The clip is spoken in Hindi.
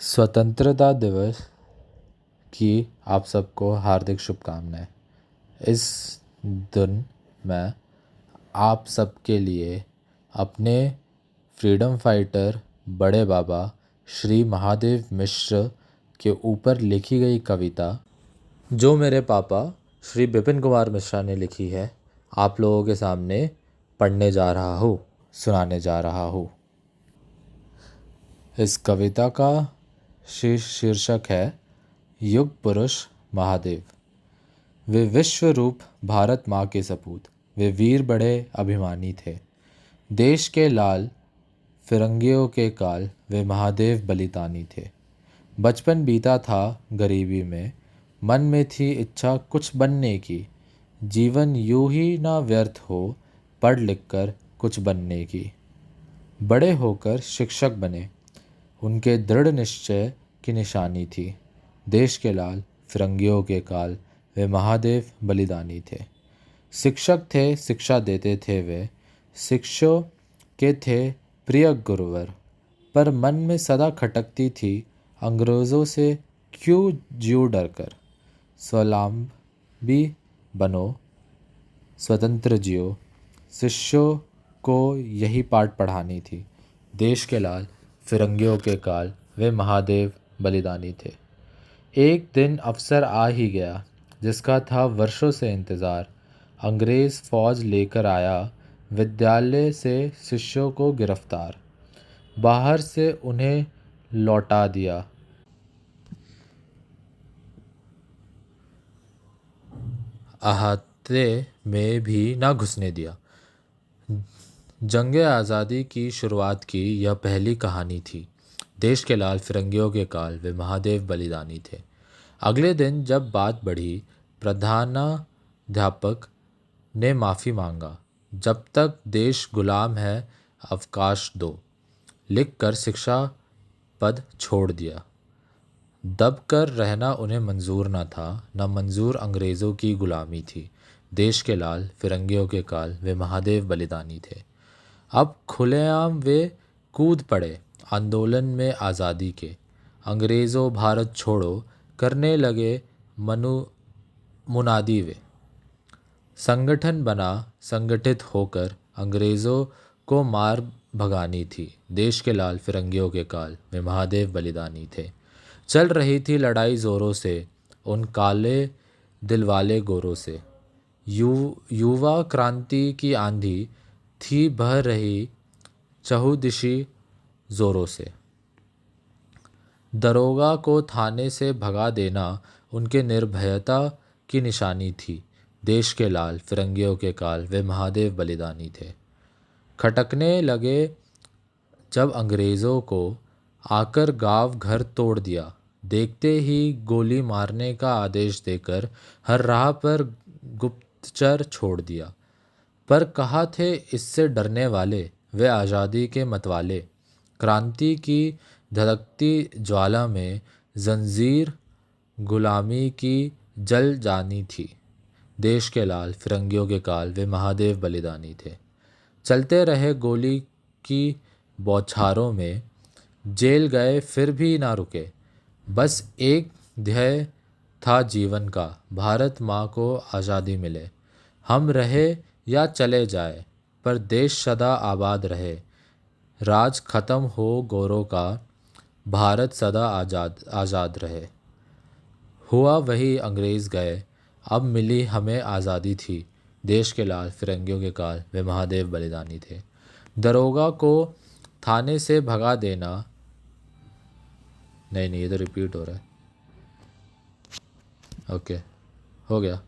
स्वतंत्रता दिवस की आप सबको हार्दिक शुभकामनाएं। इस दिन मैं आप सबके लिए अपने फ्रीडम फाइटर बड़े बाबा श्री महादेव मिश्र के ऊपर लिखी गई कविता, जो मेरे पापा श्री विपिन कुमार मिश्रा ने लिखी है, आप लोगों के सामने पढ़ने जा रहा हूँ, सुनाने जा रहा हूँ। इस कविता का शीर्षक है युग पुरुष महादेव। वे विश्व रूप भारत माँ के सपूत, वे वीर बड़े अभिमानी थे। देश के लाल फिरंगियों के काल, वे महादेव बलिदानी थे। बचपन बीता था गरीबी में, मन में थी इच्छा कुछ बनने की। जीवन यूं ही ना व्यर्थ हो, पढ़ लिख कर कुछ बनने की। बड़े होकर शिक्षक बने, उनके दृढ़ निश्चय की निशानी थी। देश के लाल फिरंगियों के काल, वे महादेव बलिदानी थे। शिक्षक थे, शिक्षा देते थे वे, शिक्षों के थे प्रिय गुरुवर। पर मन में सदा खटकती थी, अंग्रेज़ों से क्यों ज्यों डरकर। स्वावलंबी बनो, स्वतंत्र जियो, शिष्यों को यही पाठ पढ़ानी थी। देश के लाल फिरंगियों के काल, वे महादेव बलिदानी थे। एक दिन अवसर आ ही गया, जिसका था वर्षों से इंतज़ार। अंग्रेज़ फौज लेकर आया, विद्यालय से शिष्यों को गिरफ्तार। बाहर से उन्हें लौटा दिया, अहाते में भी ना घुसने दिया। जंगे आज़ादी की शुरुआत की यह पहली कहानी थी। देश के लाल फिरंगियों के काल, वे महादेव बलिदानी थे। अगले दिन जब बात बढ़ी, प्रधानाध्यापक ने माफ़ी मांगा। जब तक देश गुलाम है अवकाश दो, लिखकर शिक्षा पद छोड़ दिया। दब कर रहना उन्हें मंजूर न था, न मंजूर अंग्रेज़ों की गुलामी थी। देश के लाल फिरंगियों के काल, वे महादेव बलिदानी थे। अब खुलेआम वे कूद पड़े आंदोलन में आज़ादी के। अंग्रेज़ों भारत छोड़ो करने लगे मुनादी वे। संगठन बना, संगठित होकर अंग्रेज़ों को मार भगानी थी। देश के लाल फिरंगियों के काल, वे महादेव बलिदानी थे। चल रही थी लड़ाई ज़ोरों से, उन काले दिल वाले गोरों से। युवा क्रांति की आंधी थी बह रही चहुदिशी ज़ोरों से। दरोगा को थाने से भगा देना उनके निर्भयता की निशानी थी। देश के लाल फिरंगियों के काल, वे महादेव बलिदानी थे। खटकने लगे जब अंग्रेज़ों को, आकर गाँव घर तोड़ दिया। देखते ही गोली मारने का आदेश देकर हर राह पर गुप्तचर छोड़ दिया। पर कहाँ थे इससे डरने वाले, वे आज़ादी के मतवाले। क्रांति की धधकती ज्वाला में जंजीर गुलामी की जल जानी थी। देश के लाल फिरंगियों के काल, वे महादेव बलिदानी थे। चलते रहे गोली की बौछारों में, जेल गए फिर भी ना रुके। बस एक ध्येय था जीवन का, भारत माँ को आज़ादी मिले। हम रहे या चले जाए, पर देश सदा आबाद रहे। राज खत्म हो गोरों का, भारत सदा आज़ाद रहे। हुआ वही, अंग्रेज़ गए, अब मिली हमें आज़ादी थी। देश के लाल फिरंगियों के काल, वे महादेव बलिदानी थे। दरोगा को थाने से भगा देना, नहीं ये तो रिपीट हो रहा है। ओके, हो गया।